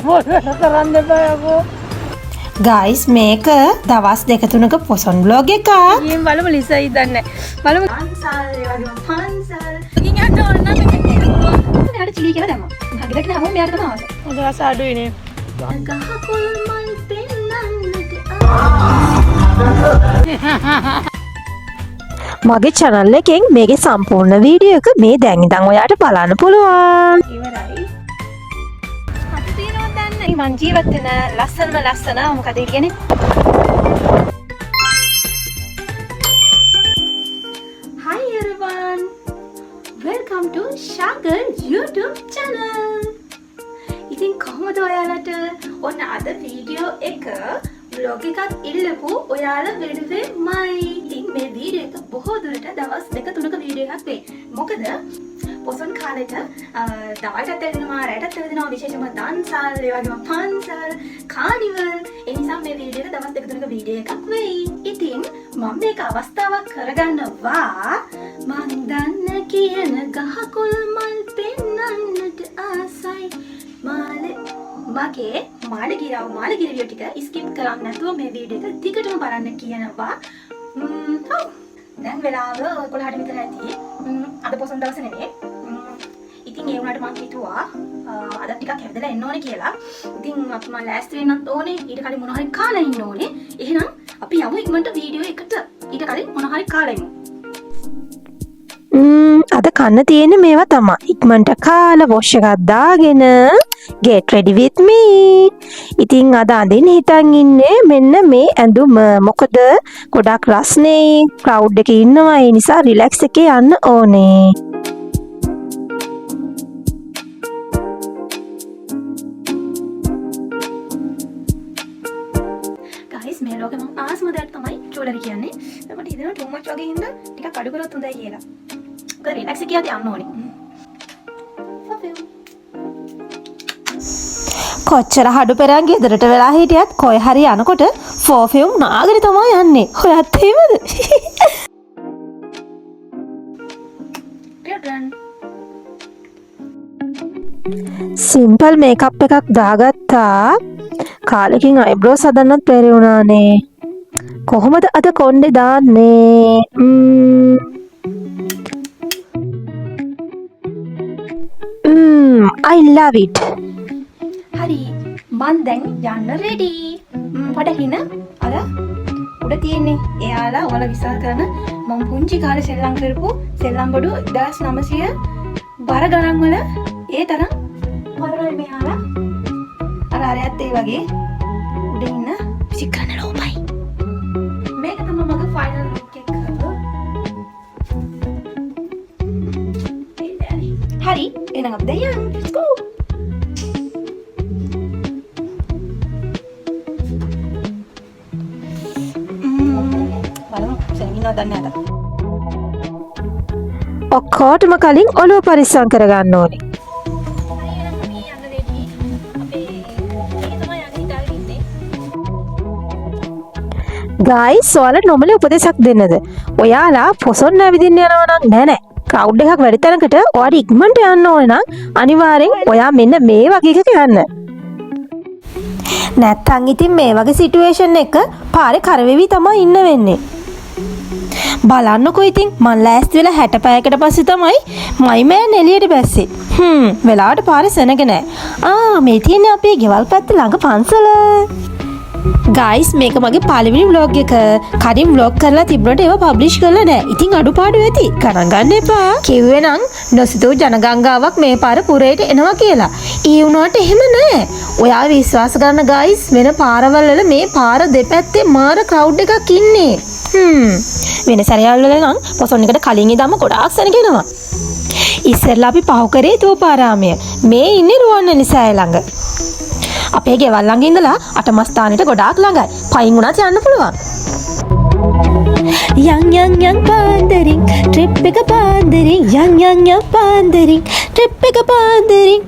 කරන්න එපා යකෝ. ගයිස් මේක දවස් දෙක තුනක පොසොන් බ්ලොග් එකක්. ඊයෙන් බලමු ලිසයි දන්නේ. බලමු. පන්සල් ඒ වගේම පන්සල්. ඉතින් යන්න ඕන නම් මේක කෙරුවා. මෙයාට චිලි කියලා දැම්මා. හරියට හැමෝම මෙයාට තමයි ආස. හොඳ රස අඩුයිනේ. ගහකොල් මල් පෙන්නන්නට මගේ channel එකෙන් මේකේ සම්පූර්ණ වීඩියෝ එක මේ දැන් ඉඳන් ඔයාට බලන්න පුළුවන්. ඉවරයි. අපි තියනවා දන්නේ. මං ජීවත් වෙන ලස්සන මොකද කියන්නේ? Hi everyone. Welcome to Shagal YouTube channel. ඉතින් කොහොමද ඔයාලට ඔන්න අද වීඩියෝ එක vlog එකක් ඉල්ලපු ඔයාලා වෙනුවෙන්මයි. ඉතින් මේ වීඩියෝ එක බොහෝ දුරට දවස් දෙක තුනක වීඩියෝ එකක් වෙයි. මොකද පොසොන් කාලෙට දවල්ටත් ඇවිදිනවා රැටත් ඇවිදිනවා විශේෂයෙන්ම දන්සල් ඒ වගේම පන්සල් කානිවල් ඒ නිසා මේ වීඩියෝ එක දවස් දෙක තුනක වීඩියෝ එකක් වෙයි. ඉතින් මම මේක අවස්ථාවක් කරගන්නවා මං දන්න කියන ගහකොල් මල් පෙන්නන්නට ආසයි මගේ මාළගිරියෝ ටික ස්කිප් කරන්න නැතුව මේ වීඩියෝ එක දිගටම බලන්න කියනවා. දැන් වෙලාව 11ට විතර ඇති. අද පොසොන් දවස නෙමෙයි. ඉතින් ඒ වුණාට මම හිතුවා අද ටිකක් හැදලා එන්න ඕනේ කියලා. ඉතින් අපි මම ලෑස්ති වෙන්නත් ඕනේ. ඊට කලින් මොනවා හරි කාලා ඉන්න ඕනේ. එහෙනම් අපි යමු ඉක්මනට වීඩියෝ එකට. ඊට කලින් මොනවා හරි කාලා ඉමු. අද කන්න තියෙන්නේ මේවා තමයි. ඉක්මනට කාලා වොෂ් එකක් දාගෙන get ready with me. ඉතින් අද අඳින්න හිතන් ඉන්නේ මෙන්න මේ ඇඳුම. මොකද ගොඩක් රස්නේ crowd එකේ ඉන්නවා. ඒ නිසා relax එකේ යන්න ඕනේ. guys මේ ලෝකෙ මම ආසම දෙයක් තමයි ජුවලරි කියන්නේ. මට හිතෙනවා too much වගේ හින්දා ටිකක් අඩු කරොත් හොඳයි කියලා. මොකද relax එකේ යන්න ඕනේ. කොච්චර හඩු පෙරන් ගෙදරට වෙලා හිටියත් කොයි හරි යනකොට ෆර්ෆියුම් නාගෙන තමයි යන්නේ. ඔයත් එහෙමද? සිම්පල් මේකප් එකක් දාගත්තා. කාලෙකින් අයිබ්‍රෝස් හදන්නත් බැරි වුණානේ. කොහොමද අද කොණ්ඩේ දාන්නේ? I love it. හරි මන් දැන් යන්න රෙඩි. පඩහින අර උඩ තියෙන්නේ. එයාලා ඔයාලා විශ්වාස කරන මම පුංචි කාලේ සෙල්ලම් කරපු සෙල්ලම් බඩු 1900 බර ගණන් වල ඒ තරම් පරවල් මෙයාලා අර අරයත් ඒ වගේ උඩ ඉන්න විසික් කරන්න ලෝපයි. මේක තමයි මගේ ෆයිනල් ලුක් එක. හරි එහෙනම් අපි දැන් යමු. Let's go. ඔක්කොටම කලින් ඔළුව පරිස්සම් කරගන්න ඕනේ. ගයිස් ඔයාලට නොමලේ උපදේශයක් දෙන්නද? ඔයාලා පොසොන් ඇවිදින්න යනවා නම් නෑ ක්‍රවුඩ් එකක් වැඩි තැනකට ඔයාලා ඉක්මනට යන්න ඕනේ නම් අනිවාර්යෙන් ඔයා මෙන්න මේ වගේ එකක යන්න. නැත්තම් ඉතින් මේ වගේ සිටුේෂන් එක පාරේ කරවෙවි තමයි ඉන්න වෙන්නේ. බලන්නකෝ ඉතින් මං ලෑස්ති වෙලා 60 පැයකට පස්සේ තමයි මයි මෑන් එළියට බැස්සේ. වෙලාවට පාරේ සෙනග නැහැ. මේ තියෙන්නේ අපේ ගෙවල් පැත්තේ ළඟ පන්සල. ගයිස් මේක මගේ පළවෙනි vlog එක. කලින් vlog කරලා තිබුණට ඒවා පබ්ලිෂ් කරලා නැහැ. ඉතින් අඩුපාඩු ඇති. ගණන් ගන්න එපා. කිව්වේ නම් නොසිතූ ජනගංගාවක් මේ පාර පුරේට එනවා කියලා. ඒ වුණාට එහෙම නැහැ. ඔයා විශ්වාස කරන ගයිස් වෙන පාරවල් වල මේ පාර දෙපැත්තේ මාර crowd එකක් ඉන්නේ. වෙන සැරයල් වල නම් පොසොන් එකට කලින් ඉඳන්ම ගොඩාක් සෙනගෙනවා. ඉස්සෙල්ලා අපි පහු කරේ තෝපාරාමය. මේ ඉන්නේ රුවන්වැලිසෑය ළඟ. අපේ ගෙවල් ළඟ ඉඳලා අටමස්ථානෙට ගොඩාක් ළඟයි. පයින් උනත් යන්න පුළුවන්. යන් පාන්දරින් ට්‍රිප් එක පාන්දරින් යන් පාන්දරින් ට්‍රිප් එක පාන්දරින්.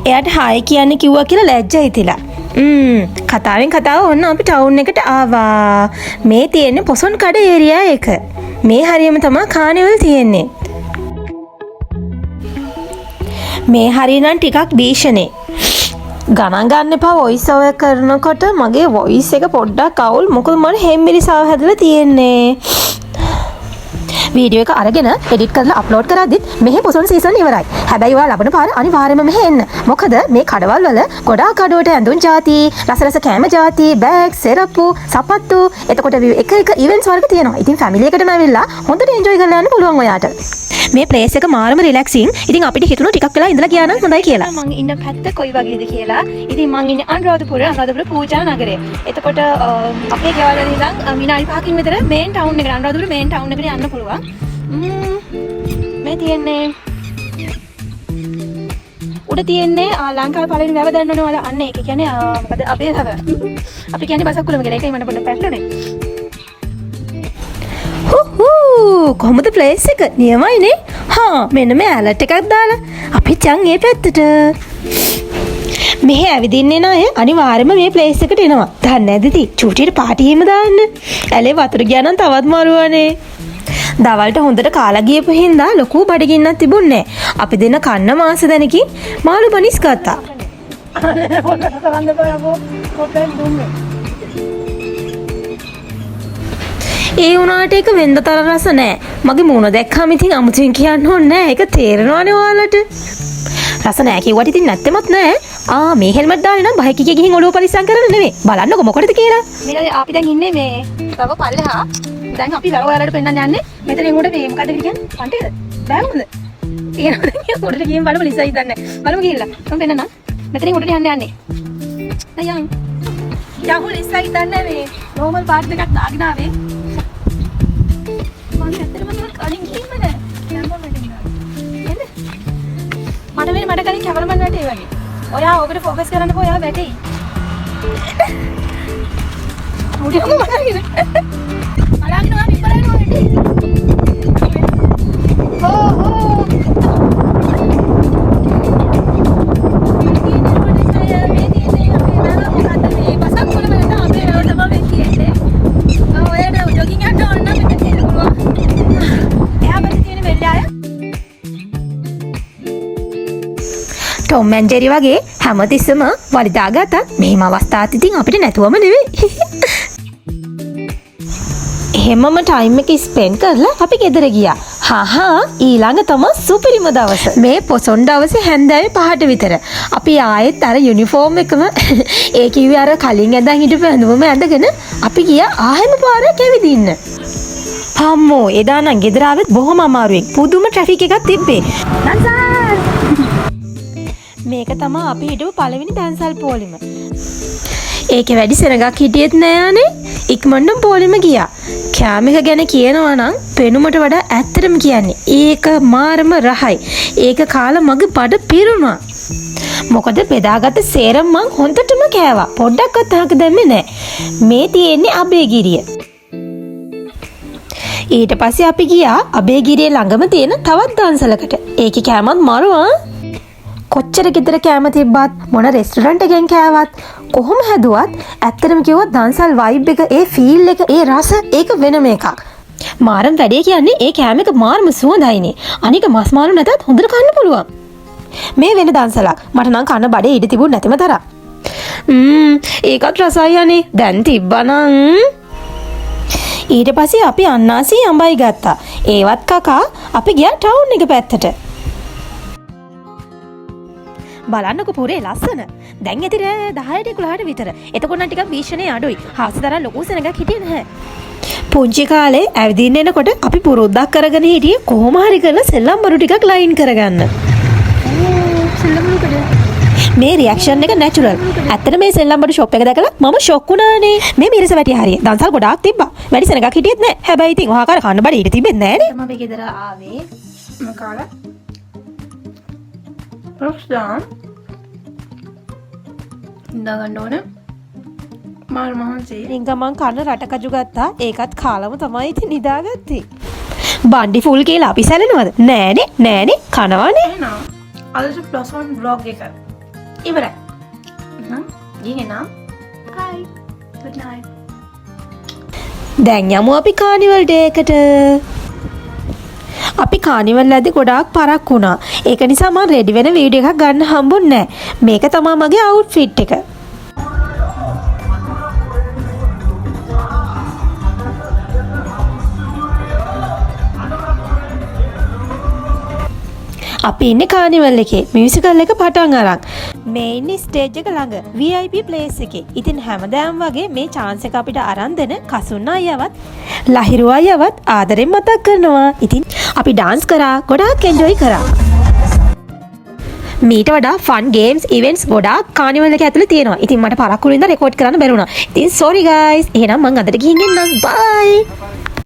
එයාට හායි කියන්න කිව්වා කියලා ලැජ්ජා හිතිලා. කතාවෙන් කතාව ඔන්න අපි ටවුන් එකට ආවා. මේ තියෙන්නේ පොසොන් කඩ ඒරියා එක. මේ හරියම තමයි කානිවල් තියෙන්නේ. මේ හරිනම් ටිකක් භීෂණේ. ගණන් ගන්න එපා වොයිස් ඕවර් කරනකොට මගේ වොයිස් එක පොඩ්ඩක් අවුල්. මොකද මම හෙම්බිරිසාව හැදලා තියෙන්නේ. වීඩියෝ එක අරගෙන එඩිට් කරලා අප්ලෝඩ් කරද්දිත් මෙහි පොසොන් සීසන් ඉවරයි. හැබැයි ඔයා ලබන පාර අනිවාර්යයෙන්ම මෙහෙ එන්න. මොකද මේ කඩවල් වල ගොඩාක් කඩුවට ඇඳුම් ಜಾති, රස කෑම ಜಾති, බෑග්, සෙරප්පු, සපත්තු, එතකොට එක එක ඉවෙන්ට්ස් වර්ග තියෙනවා. ඉතින් ෆැමිලි එකටම ඇවිල්ලා හොඳට එන්ජොයි කරලා යන්න පුළුවන් ඔයාට. මේ ප්ලේස් එක මාරම රිලැක්සින්. ඉතින් අපිට හිතුණා ටිකක් වෙලා ඉඳලා ගියා නම් හොඳයි කියලා. මම ඉන්න පැත්ත කොයි වගේද කියලා. ඉතින් මම ඉන්නේ අනුරාධපුර පූජා නගරේ. එතකොට අපේ ගෙවල් වල ඉඳන් විනාඩි 5කින් විතර මේන් ටවුන් එකට අනුරාධපුර මේන් ටවුන් එකට යන්න පුළුවන්. මේ තියෙන්නේ උඩ තියෙන්නේ ලංකාවේ පළවෙනි වැව දන්නවනේ ඔයාලා. අන්න ඒක කියන්නේ මොකද අපේ වැව. අපි කියන්නේ බසක්කුලම කියලා. ඒකයි මට පොඩ්ඩක් පැටලුනේ. කොහොමද ප්ලේස් එක? නියමයිනේ. හා මෙන්න මේ ඇලර්ට් එකක් දාලා අපි යන් ඒ පැත්තට. මෙහෙ ඇවිදින්නේ නැය අනිවාර්යයෙන්ම මේ ප්ලේස් එකට එනවා. දන්නේ නැද්ද ඉතින් චූටියට පාටියෙම දාන්න. ඇලේ වතුර ගියා නම් තවත් මරුවනේ. දවල්ට හොඳට කාලා ගියපු හින්දා ලොකු බඩගින්නක් තිබුණේ නැහැ. අපි දෙන කන්න මාස දැනකින් මාළු බනිස් ගත්තා. ඒ වුණාට ඒක වෙන්ද තරම් රස නෑ. මගේ මූණ දැක්කම ඉතින් අමුතුවෙන් කියන්න ඕනේ නෑ. ඒක තේරෙනවනේ ඔයාලට. රස නෑ කිව්වට ඉතින් නැත්තෙමත් නෑ. මේ හෙල්මට් දාන්නේ නම් බයික් එකේ ගිහින් ඔළුව පරිස්සම් කරන්න නෙමෙයි. බලන්නකො මොකටද කියලා. මේ අපි දැන් ඉන්නේ මේ තව පල්ලෙහා. දැන් අපි වැව ඔයාලට පෙන්නන්න යන්නේ. මෙතනින් උඩ මේ මොකද කියන්නේ? පන්තිද? බෑමුද? ඒනොද මේ උඩට ගිහින් බලමු ලිසා හිතන්නේ. බලමු ගිහිල්ලා. මම පෙන්නන්න. මෙතනින් උඩට යන්න යන්නේ. අයන්. යහු ලිසා හිතන්නේ මේ නෝමල් පාට් එකක් දාගෙන ආවේ. මම ඇත්තටම කලින් කිව්ව නෑ. මට කලින් කැමරාමන් වැටේ වගේ. ඔයා ඔකට ફોකස් කරන්නකෝ ඔයා වැටෙයි. මුඩියම මඩගෙන. මඩගෙන ඔයා පිපරගෙන වැටෙයි. හෝ හෝ. ටොම් ඇන්ඩ් ජෙරි වගේ හැමතිස්සම වලිදා ගත්තත් මෙහෙම අවස්ථාත් ඉතින් අපිට නැතුවම නෙවෙයි. එහෙමම ටයිම් එක ස්පෙන්ඩ් කරලා අපි ගෙදර ගියා. ඊළඟ තමයි සුපිරිම දවස. මේ පොසොන් දවසේ හැන්දෑවේ 5ට විතර. අපි ආයෙත් අර යුනිෆෝම් එකම ඒ කිව්වේ අර කලින් ඇඳන් හිටපු ඇඳුමම ඇඳගෙන අපි ගියා ආයෙම පාරක් ඇවිදින්න. අම්මෝ එදා නම් ගෙදර ආවෙත් බොහොම අමාරුවෙන්. පුදුම ට්‍රැෆික් එකක් තිබ්බේ. මේක තමයි අපි හිටපු පළවෙනි දන්සල් පොලිම. ඒකේ වැඩි සෙනගක් හිටියෙත් නෑනේ. ඉක්මනටම පොලිම ගියා. කෑම එක ගැන කියනවා නම් පෙනුමට වඩා ඇත්තටම කියන්නේ ඒක මාරම රහයි. ඒක කාලා මගේ බඩ පිරුණා. මොකද බෙදාගත්ත සේරම මං හොඳටම කෑවා. පොඩ්ඩක්වත් අහක දැම්මේ නෑ. මේ තියෙන්නේ අබේගිරිය. ඊට පස්සේ අපි ගියා අබේගිරිය ළඟම තියෙන තවත් දන්සලකට. ඒකේ කෑමත් මරුවා. කොච්චර ගෙදර කෑම තිබ්බත් මොන රෙස්ටොරන්ට් එකෙන් කෑවත් කොහොම හැදුවත් ඇත්තටම කිව්වොත් දන්සල් වයිබ් එක ඒ ෆීල් එක ඒ රස ඒක වෙනම එකක්. මාරම් වැඩේ කියන්නේ ඒ කෑම එක මාරම සුවඳයිනේ. අනික මස් මාළු නැතත් හොඳට කන්න පුළුවන්. මේ වෙන දන්සලක් මට නම් කන්න බඩේ ඉඩ තිබුණ නැතිම තරම්. ඒකත් රසයි අනේ. දැන් තිබ්බනම් ඊට පස්සේ අපි අන්නාසි අඹයි ගත්තා. ඒවත් කකා අපි ගියා ටවුන් එක පැත්තට. බලන්නකො පුරේ ලස්සන. දැන් ඇති රෑ 10ට 11ට විතර. එතකොට නම් ටිකක් භීෂණේ අඩුයි. හවස තරම් ලොකු සෙනගක් හිටියේ නැහැ. පුංචි කාලේ ඇවිදින්න එනකොට අපි පුරුද්දක් කරගෙන හිටියේ කොහොම හරි කරලා සෙල්ලම් බඩු ටිකක් ලයින් කරගන්න. මේ රියැක්ෂන් එක නැචරල්. ඇත්තට මේ සෙල්ලම් බඩු ෂොප් එක දැකලා මම ෂොක් වුණානේ. මේ මිරිස වැටි හරිය. දන්සල් ගොඩාක් තිබ්බා. වැඩි සෙනගක් හිටියෙත් නැහැ. හැබැයි ඉතින් ඔහාකාර කන්න බඩ ඊට තිබෙන්නේ නැහැ නේ. මම ගෙදර ආවේ. කාලා ප්‍රොෆ්ස්ඩාන් ඉඳගන්න ඕන මාර මහන්සේ ගමන් කන්න රටකජු ගත්තා. ඒකත් කාලම තමයි ඉතින් නිදාගත්තේ. බණ්ඩි ෆුල් කියලා අපි සැලෙනවද? නෑනේ කනවනේ. එහෙනම් අද ප්ලස් 1 vlog එක ඉවරයි. ගිහින් නම් bye good night. දැන් යමු අපි කානිවල් ඩේ එකට. අපි කානිවල් ඇද්දි ගොඩාක් පරක් වුණා. ඒක නිසා මම රෙඩි වෙන වීඩියෝ එකක් ගන්න හම්බුන්නේ නැහැ. මේක තමයි මගේ අවුට්ෆිට් එක. අපි ඉන්නේ කානිවල් එකේ මියුසිකල් එක පටන් අරන්. මේ ඉන්නේ ස්ටේජ් එක ළඟ VIP ප්ලේස් එකේ. ඉතින් හැමදාම වගේ මේ chance එක අපිට අරන් දෙන කසුන් අයියවත් ලහිරු අයියවත් ආදරෙන් මතක් කරනවා. ඉතින් අපි dance කරා, ගොඩාක් enjoy කරා. මීට වඩා fun games events ගොඩාක් කානිවල් එක ඇතුලේ තියෙනවා. ඉතින් මට පරක්කුලින්ද රෙකෝඩ් කරන්න බැරි වුණා. ඉතින් sorry guys. එහෙනම් මං අදට ගිහින් එන්නම්. bye.